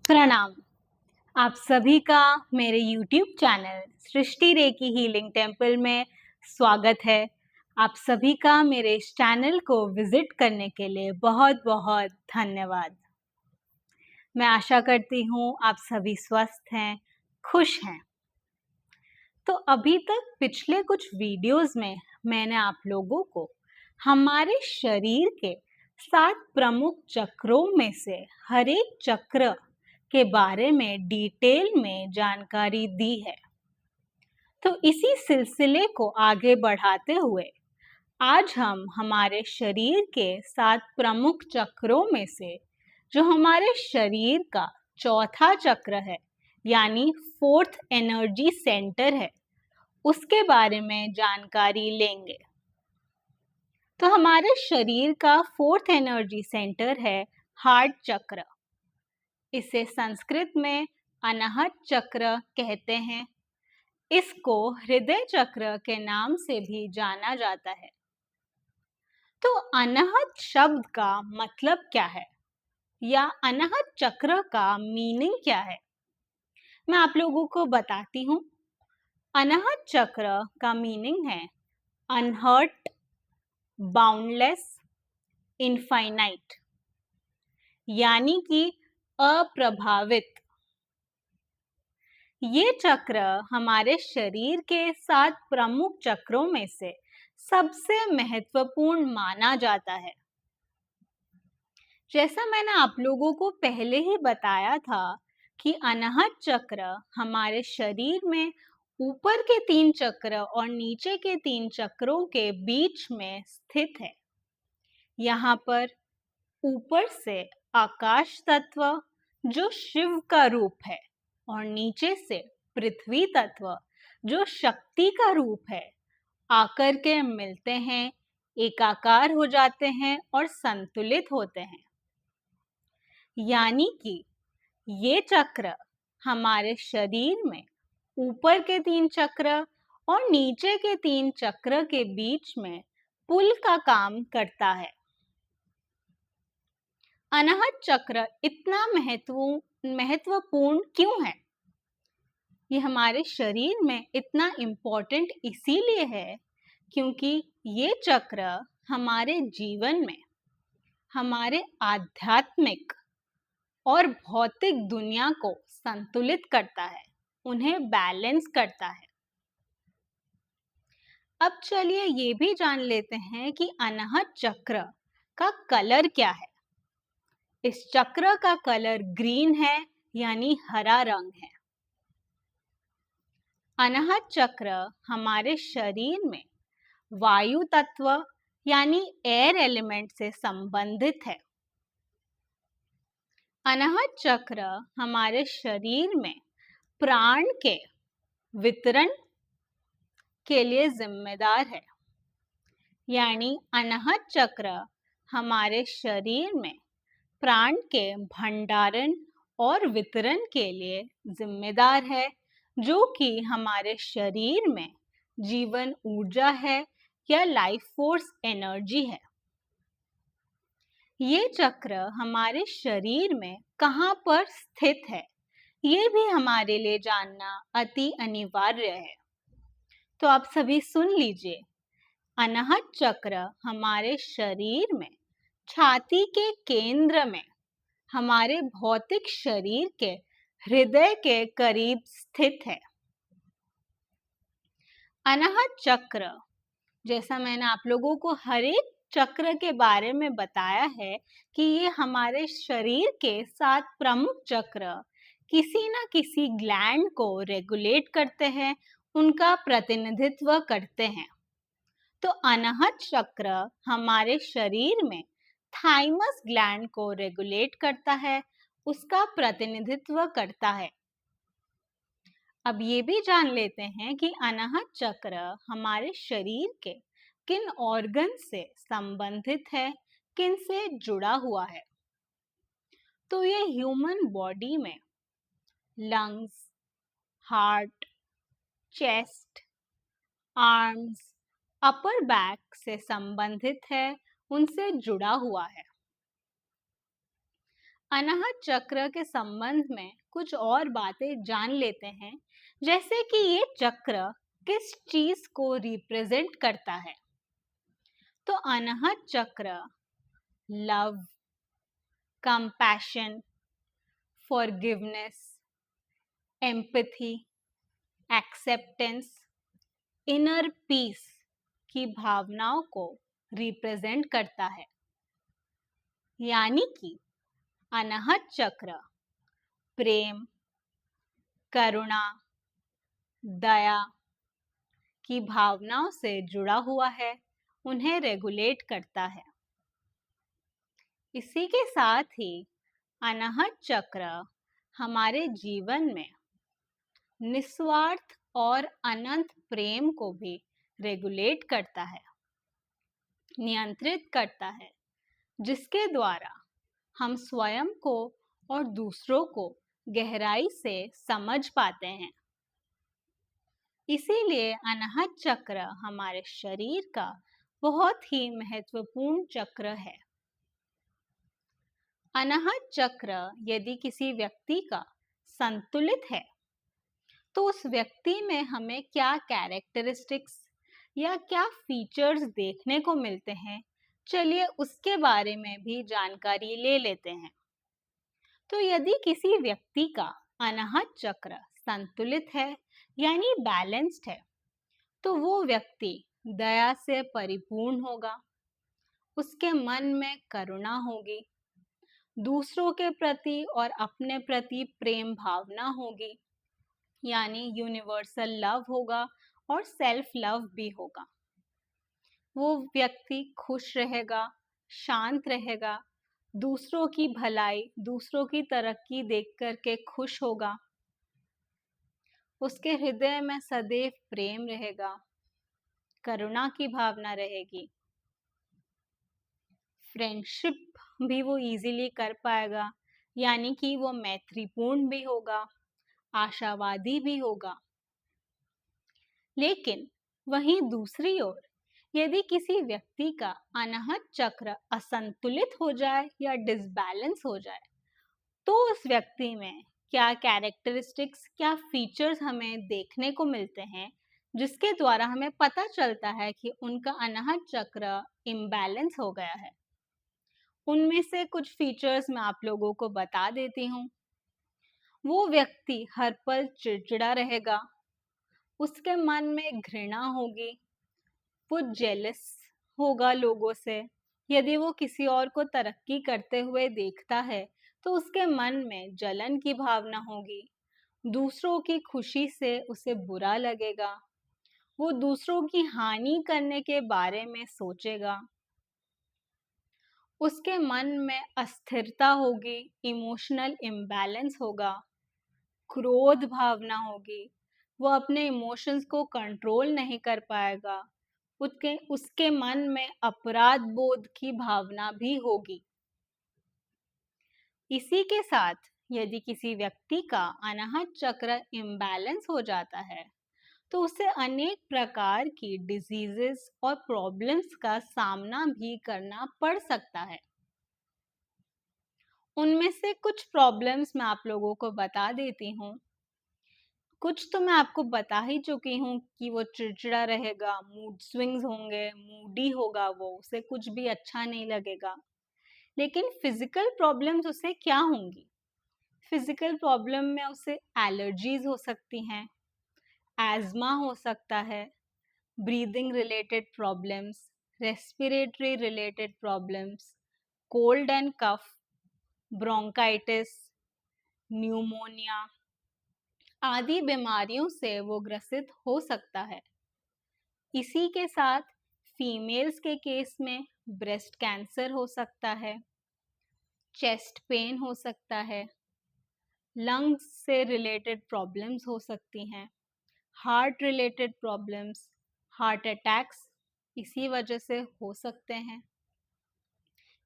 प्रणाम। आप सभी का मेरे YouTube चैनल सृष्टि रेकी हीलिंग टेम्पल में स्वागत है। आप सभी का मेरे इस चैनल को विजिट करने के लिए बहुत-बहुत धन्यवाद। मैं आशा करती हूँ आप सभी स्वस्थ हैं, खुश हैं। तो अभी तक पिछले कुछ वीडियोस में मैंने आप लोगों को हमारे शरीर के 7 प्रमुख चक्रों में से हर एक चक्र के बारे में डिटेल में जानकारी दी है। तो इसी सिलसिले को आगे बढ़ाते हुए आज हम हमारे शरीर के 7 प्रमुख चक्रों में से जो हमारे शरीर का चौथा चक्र है यानी 4th एनर्जी सेंटर है उसके बारे में जानकारी लेंगे। तो हमारे शरीर का 4th एनर्जी सेंटर है हार्ट चक्र। इसे संस्कृत में अनाहत चक्र कहते हैं। इसको हृदय चक्र के नाम से भी जाना जाता है। तो अनाहत शब्द का मतलब क्या है या अनाहत चक्र का मीनिंग क्या है, मैं आप लोगों को बताती हूँ। अनाहत चक्र का मीनिंग है अनहर्ट, बाउंडलेस, इनफाइनाइट, यानी कि अप्रभावित। ये चक्र हमारे शरीर के 7 प्रमुख चक्रों में से सबसे महत्वपूर्ण माना जाता है। जैसा मैंने आप लोगों को पहले ही बताया था कि अनाहत चक्र हमारे शरीर में ऊपर के 3 चक्र और नीचे के 3 चक्रों के बीच में स्थित है। यहाँ पर ऊपर से आकाश तत्व जो शिव का रूप है और नीचे से पृथ्वी तत्व जो शक्ति का रूप है आकर के मिलते हैं, एकाकार हो जाते हैं और संतुलित होते हैं। यानी कि ये चक्र हमारे शरीर में ऊपर के 3 चक्र और नीचे के 3 चक्र के बीच में पुल का काम करता है। अनाहत चक्र इतना महत्वपूर्ण क्यों है? ये हमारे शरीर में इतना इम्पोर्टेंट इसीलिए है क्योंकि ये चक्र हमारे जीवन में हमारे आध्यात्मिक और भौतिक दुनिया को संतुलित करता है, उन्हें बैलेंस करता है। अब चलिए ये भी जान लेते हैं कि अनाहत चक्र का कलर क्या है। इस चक्र का कलर ग्रीन है यानी हरा रंग है। अनाहत चक्र हमारे शरीर में वायु तत्व यानी एयर एलिमेंट से संबंधित है। अनाहत चक्र हमारे शरीर में प्राण के वितरण के लिए जिम्मेदार है। यानी अनाहत चक्र हमारे शरीर में प्राण के भंडारण और वितरण के लिए जिम्मेदार है, जो कि हमारे शरीर में जीवन ऊर्जा है या लाइफ फोर्स एनर्जी है। ये चक्र हमारे शरीर में कहाँ पर स्थित है, ये भी हमारे लिए जानना अति अनिवार्य है। तो आप सभी सुन लीजिए, अनाहत चक्र हमारे शरीर में छाती के केंद्र में हमारे भौतिक शरीर के हृदय के करीब स्थित है। अनाहत चक्र, जैसा मैंने आप लोगों को हर एक चक्र के बारे में बताया है कि ये हमारे शरीर के 7 प्रमुख चक्र किसी न किसी ग्लैंड को रेगुलेट करते हैं, उनका प्रतिनिधित्व करते हैं। तो अनाहत चक्र हमारे शरीर में थाइमस ग्लैंड को रेगुलेट करता है, उसका प्रतिनिधित्व करता है। अब ये भी जान लेते हैं कि अनाहत चक्र हमारे शरीर के किन ऑर्गन से संबंधित है, किन से जुड़ा हुआ है। तो ये ह्यूमन बॉडी में lungs, heart, chest, arms, upper back से संबंधित है, उनसे जुड़ा हुआ है। अनाहत चक्र के संबंध में कुछ और बातें जान लेते हैं, जैसे कि ये चक्र किस चीज को रिप्रेजेंट करता है। तो अनाहत चक्र love, compassion, forgiveness, empathy, acceptance, inner peace की भावनाओं को रिप्रेजेंट करता है। यानी कि अनाहत चक्र प्रेम, करुणा, दया की भावनाओं से जुड़ा हुआ है, उन्हें रेगुलेट करता है। इसी के साथ ही अनाहत चक्र हमारे जीवन में निस्वार्थ और अनंत प्रेम को भी रेगुलेट करता है, नियंत्रित करता है, जिसके द्वारा हम स्वयं को और दूसरों को गहराई से समझ पाते हैं। इसीलिए अनाहत चक्र हमारे शरीर का बहुत ही महत्वपूर्ण चक्र है। अनाहत चक्र यदि किसी व्यक्ति का संतुलित है, तो उस व्यक्ति में हमें क्या कैरेक्टरिस्टिक्स या क्या फीचर्स देखने को मिलते हैं, चलिए उसके बारे में भी जानकारी ले लेते हैं। तो यदि किसी व्यक्ति का अनाहत चक्र संतुलित है यानी बैलेंस्ड है, तो वो व्यक्ति दया से परिपूर्ण होगा, उसके मन में करुणा होगी, दूसरों के प्रति और अपने प्रति प्रेम भावना होगी, यानी यूनिवर्सल लव होगा और सेल्फ लव भी होगा। वो व्यक्ति खुश रहेगा, शांत रहेगा, दूसरों की भलाई, दूसरों की तरक्की देख कर के खुश होगा, उसके हृदय में सदैव प्रेम रहेगा, करुणा की भावना रहेगी, फ्रेंडशिप भी वो इजीली कर पाएगा, यानी कि वो मैत्रीपूर्ण भी होगा, आशावादी भी होगा। लेकिन वहीं दूसरी ओर यदि किसी व्यक्ति का अनाहत चक्र असंतुलित हो जाए या डिसबैलेंस हो जाए, तो उस व्यक्ति में क्या कैरेक्टरिस्टिक्स, क्या फीचर्स हमें देखने को मिलते हैं, जिसके द्वारा हमें पता चलता है कि उनका अनाहत चक्र इम्बैलेंस हो गया है। उनमें से कुछ फीचर्स मैं आप लोगों को बता देती हूँ। वो व्यक्ति हर पल चिड़चिड़ा रहेगा, उसके मन में घृणा होगी, वो जेलस होगा लोगों से। यदि वो किसी और को तरक्की करते हुए देखता है, तो उसके मन में जलन की भावना होगी, दूसरों की खुशी से उसे बुरा लगेगा, वो दूसरों की हानि करने के बारे में सोचेगा, उसके मन में अस्थिरता होगी, इमोशनल इम्बैलेंस होगा, क्रोध भावना होगी, वो अपने इमोशंस को कंट्रोल नहीं कर पाएगा, उसके उसके मन में अपराध बोध की भावना भी होगी। इसी के साथ यदि किसी व्यक्ति का अनाहत चक्र इम्बैलेंस हो जाता है, तो उसे अनेक प्रकार की डिजीजेस और प्रॉब्लम्स का सामना भी करना पड़ सकता है। उनमें से कुछ प्रॉब्लम्स मैं आप लोगों को बता देती हूँ। कुछ तो मैं आपको बता ही चुकी हूँ कि वो चिड़चिड़ा रहेगा, मूड स्विंग्स होंगे, मूडी होगा, वो उसे कुछ भी अच्छा नहीं लगेगा। लेकिन फिजिकल प्रॉब्लम्स उसे क्या होंगी? फिजिकल प्रॉब्लम में उसे एलर्जीज हो सकती हैं, एज़मा हो सकता है, breathing related problems, respiratory related problems, cold and cough, bronchitis, pneumonia आदि बीमारियों से वो ग्रसित हो सकता है। इसी के साथ फीमेल्स के केस में ब्रेस्ट कैंसर हो सकता है, चेस्ट पेन हो सकता है, लंग्स से रिलेटेड प्रॉब्लम्स हो सकती हैं, heart related problems, heart attacks इसी वजह से हो सकते हैं।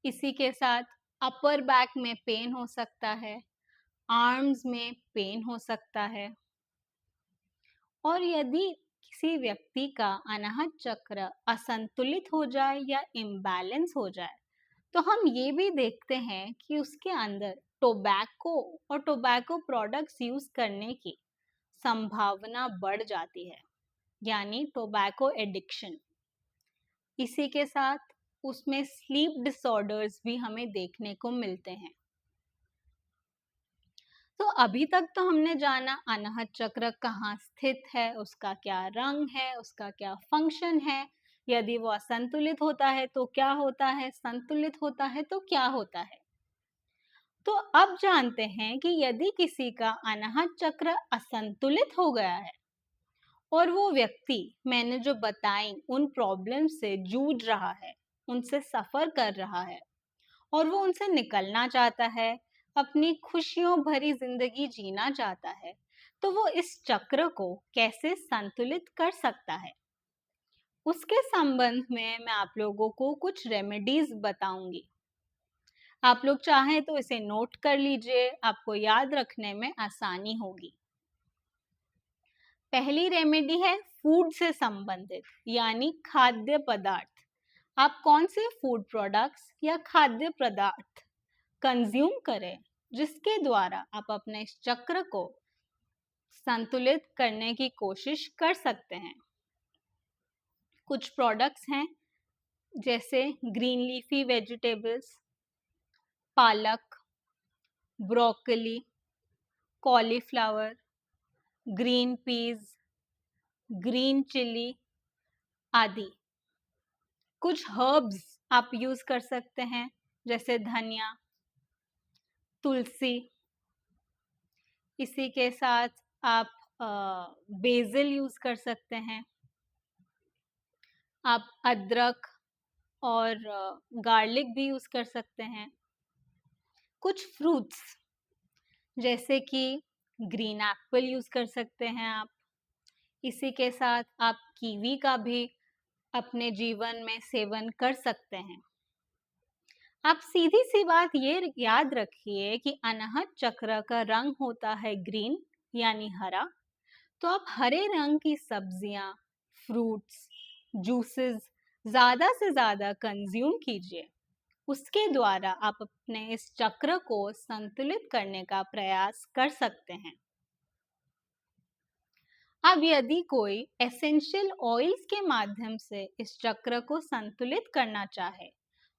इसी के साथ अपर बैक में पेन हो सकता है, आर्म्स में पेन हो सकता है। और यदि किसी व्यक्ति का अनाहत चक्र असंतुलित हो जाए या इम्बैलेंस हो जाए, तो हम ये भी देखते हैं कि उसके अंदर टोबैको और टोबैको प्रोडक्ट्स यूज करने की संभावना बढ़ जाती है, यानी टोबैको एडिक्शन। इसी के साथ उसमें स्लीप डिसऑर्डर्स भी हमें देखने को मिलते हैं। तो अभी तक तो हमने जाना अनाहत चक्र कहाँ स्थित है, उसका क्या रंग है, उसका क्या फंक्शन है, यदि वो असंतुलित होता है तो क्या होता है, संतुलित होता है तो क्या होता है। तो अब जानते हैं कि यदि किसी का अनाहत चक्र असंतुलित हो गया है और वो व्यक्ति मैंने जो बताई उन प्रॉब्लम से जूझ रहा है, उनसे सफर कर रहा है और वो उनसे निकलना चाहता है, अपनी खुशियों भरी जिंदगी जीना चाहता है, तो वो इस चक्र को कैसे संतुलित कर सकता है, उसके संबंध में मैं आप लोगों को कुछ रेमेडीज बताऊंगी। आप लोग चाहें तो इसे नोट कर लीजिए, आपको याद रखने में आसानी होगी। पहली रेमेडी है फूड से संबंधित, यानी खाद्य पदार्थ। आप कौन से फूड प्रोडक्ट्स या खाद्य पदार्थ कंज्यूम करें जिसके द्वारा आप अपने इस चक्र को संतुलित करने की कोशिश कर सकते हैं। कुछ प्रोडक्ट्स हैं जैसे ग्रीन लीफी वेजिटेबल्स, पालक, broccoli, cauliflower, green peas, green chilli आदि। कुछ हर्ब्स आप यूज कर सकते हैं जैसे धनिया, तुलसी। इसी के साथ आप बेसिल यूज कर सकते हैं। आप अदरक और गार्लिक भी यूज कर सकते हैं। कुछ फ्रूट्स जैसे कि ग्रीन एप्पल यूज कर सकते हैं आप। इसी के साथ आप कीवी का भी अपने जीवन में सेवन कर सकते हैं। आप सीधी सी बात ये याद रखिए कि अनाहत चक्र का रंग होता है ग्रीन, यानी हरा। तो आप हरे रंग की सब्जियां, फ्रूट्स, जूसेस ज्यादा से ज्यादा कंज्यूम कीजिए। उसके द्वारा आप अपने इस चक्र को संतुलित करने का प्रयास कर सकते हैं। अब यदि कोई एसेंशियल ऑयल्स के माध्यम से इस चक्र को संतुलित करना चाहे,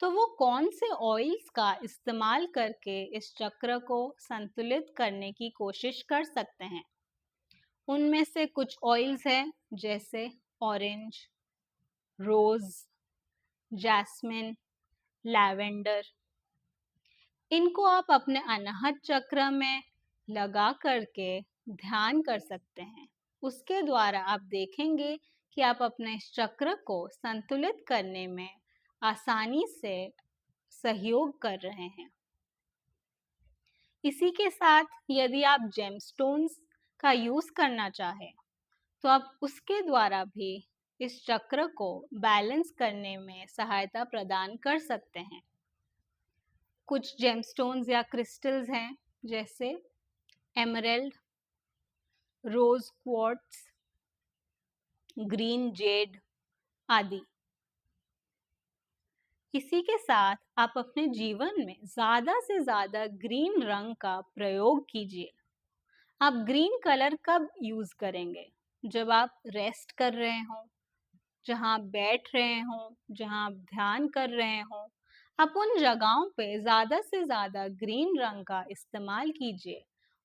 तो वो कौन से ऑयल्स का इस्तेमाल करके इस चक्र को संतुलित करने की कोशिश कर सकते हैं। उनमें से कुछ ऑयल्स हैं जैसे ऑरेंज, रोज, जैस्मिन, लैवेंडर। इनको आप अपने अनाहत चक्र में लगा करके ध्यान कर सकते हैं। उसके द्वारा आप देखेंगे कि आप अपने इस चक्र को संतुलित करने में आसानी से सहयोग कर रहे हैं। इसी के साथ यदि आप जेमस्टोन्स का यूज करना चाहें, तो आप उसके द्वारा भी इस चक्र को बैलेंस करने में सहायता प्रदान कर सकते हैं। कुछ जेमस्टोन्स या क्रिस्टल्स हैं जैसे एमरल्ड, रोज क्वार्ट्ज, ग्रीन जेड आदि। इसी के साथ आप अपने जीवन में ज्यादा से ज्यादा ग्रीन रंग का प्रयोग कीजिए। आप ग्रीन कलर कब यूज करेंगे? जब आप रेस्ट कर रहे हो, जहां आप बैठ रहे हो, जहां आप ध्यान कर रहे हो, आप उन जगहों पे ज्यादा से ज्यादा ग्रीन रंग का इस्तेमाल कीजिए।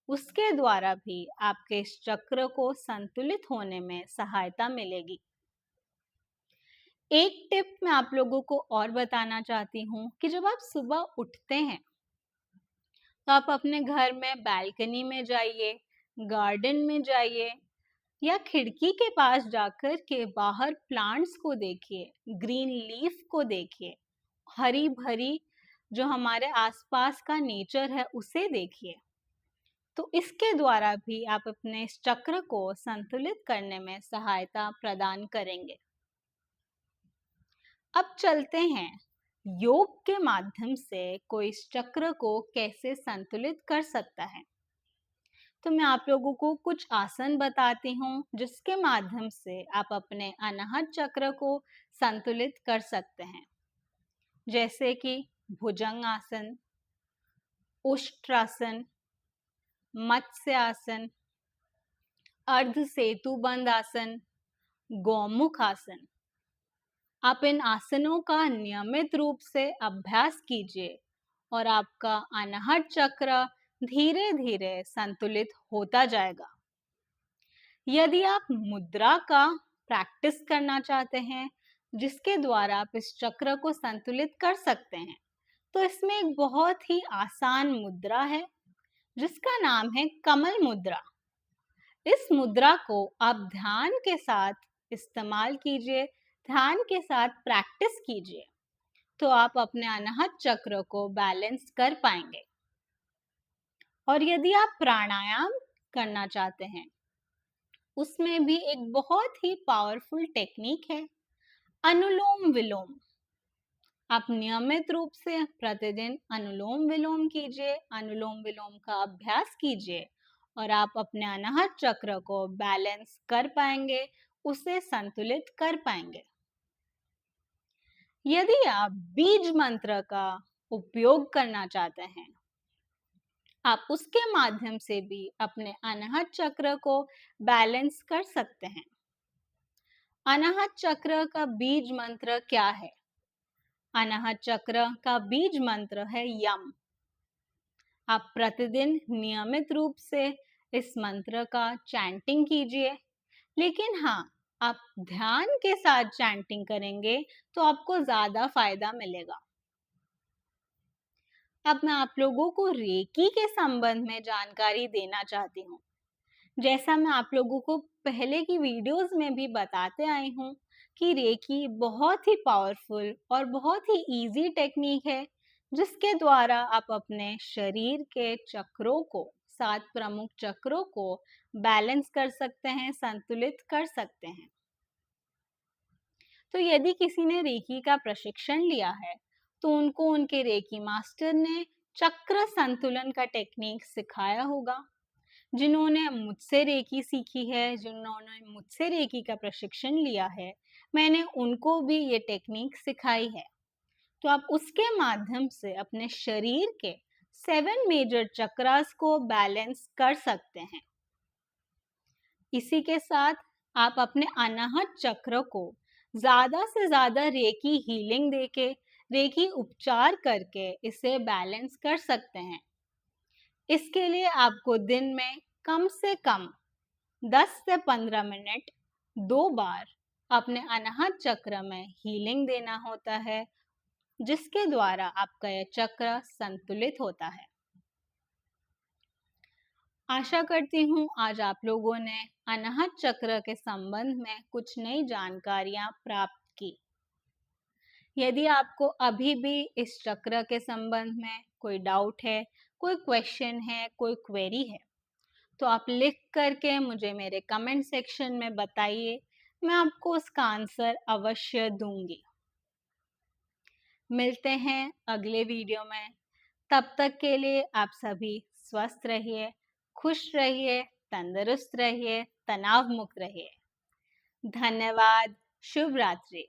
उसके द्वारा भी आपके इस चक्र को संतुलित होने में सहायता मिलेगी। एक टिप मैं आप लोगों को और बताना चाहती हूँ कि जब आप सुबह उठते हैं, तो आप अपने घर में बालकनी में जाइए, गार्डन में जाइए या खिड़की के पास जाकर के बाहर प्लांट्स को देखिए, ग्रीन लीफ को देखिए, हरी भरी जो हमारे आसपास का नेचर है उसे देखिए। तो इसके द्वारा भी आप अपने इस चक्र को संतुलित करने में सहायता प्रदान करेंगे। अब चलते हैं योग के माध्यम से कोई इस चक्र को कैसे संतुलित कर सकता है। तो मैं आप लोगों को कुछ आसन बताती हूँ जिसके माध्यम से आप अपने अनाहत चक्र को संतुलित कर सकते हैं, जैसे कि भुजंग आसन, उष्ट्रासन, मत्स्य आसन, अर्ध सेतुबंद आसन, गौमुख आसन। आप इन आसनों का नियमित रूप से अभ्यास कीजिए और आपका अनाहत चक्र धीरे धीरे संतुलित होता जाएगा। यदि आप मुद्रा का प्रैक्टिस करना चाहते हैं जिसके द्वारा आप इस चक्र को संतुलित कर सकते हैं, तो इसमें एक बहुत ही आसान मुद्रा है जिसका नाम है कमल मुद्रा। इस मुद्रा को आप ध्यान के साथ इस्तेमाल कीजिए, ध्यान के साथ प्रैक्टिस कीजिए, तो आप अपने अनाहत चक्र को बैलेंस कर पाएंगे। और यदि आप प्राणायाम करना चाहते हैं, उसमें भी एक बहुत ही पावरफुल टेक्निक है अनुलोम विलोम। आप नियमित रूप से प्रतिदिन अनुलोम विलोम कीजिए, अनुलोम विलोम का अभ्यास कीजिए और आप अपने अनाहत चक्र को बैलेंस कर पाएंगे, उसे संतुलित कर पाएंगे। यदि आप बीज मंत्र का उपयोग करना चाहते हैं, आप उसके माध्यम से भी अपने अनाहत चक्र को बैलेंस कर सकते हैं। अनाहत चक्र का बीज मंत्र क्या है? अनाहत चक्र का बीज मंत्र है यम। आप प्रतिदिन नियमित रूप से इस मंत्र का चैंटिंग कीजिए, लेकिन हाँ, आप ध्यान के साथ चैंटिंग करेंगे तो आपको ज्यादा फायदा मिलेगा। अब मैं आप लोगों को रेकी के संबंध में जानकारी देना चाहती हूँ। जैसा मैं आप लोगों को पहले की वीडियोस में भी बताते आई हूँ कि रेकी बहुत ही पावरफुल और बहुत ही इजी टेक्निक है जिसके द्वारा आप अपने शरीर के चक्रों को, 7 प्रमुख चक्रों को बैलेंस कर सकते हैं, संतुलित कर सकते हैं। तो यदि किसी ने रेकी का प्रशिक्षण लिया है तो उनको उनके रेकी मास्टर ने चक्र संतुलन का टेक्निक सिखाया होगा। जिन्होंने मुझसे रेकी सीखी है, जिन्होंने मुझसे रेकी का प्रशिक्षण लिया है, मैंने उनको भी ये टेक्निक सिखाई है। तो आप उसके माध्यम से अपने शरीर के 7 मेजर चक्रास को बैलेंस कर सकते हैं। इसी के साथ आप अपने अनाहत चक्र को ज्यादा से ज्यादा रेकी हीलिंग देके, रेकी उपचार करके इसे बैलेंस कर सकते हैं। इसके लिए आपको दिन में कम से कम 10 से 15 मिनट 2 बार अपने अनाहत चक्र में हीलिंग देना होता है, जिसके द्वारा आपका यह चक्र संतुलित होता है। आशा करती हूँ आज आप लोगों ने अनाहत चक्र के संबंध में कुछ नई जानकारियां प्राप्त की। यदि आपको अभी भी इस चक्र के संबंध में कोई डाउट है, कोई क्वेश्चन है, कोई क्वेरी है, तो आप लिख करके मुझे मेरे कमेंट सेक्शन में बताइए, मैं आपको उसका आंसर अवश्य दूंगी। मिलते हैं अगले वीडियो में, तब तक के लिए आप सभी स्वस्थ रहिए, खुश रहिए, तंदुरुस्त रहिए, तनाव मुक्त रहिए। धन्यवाद। शुभ रात्रि।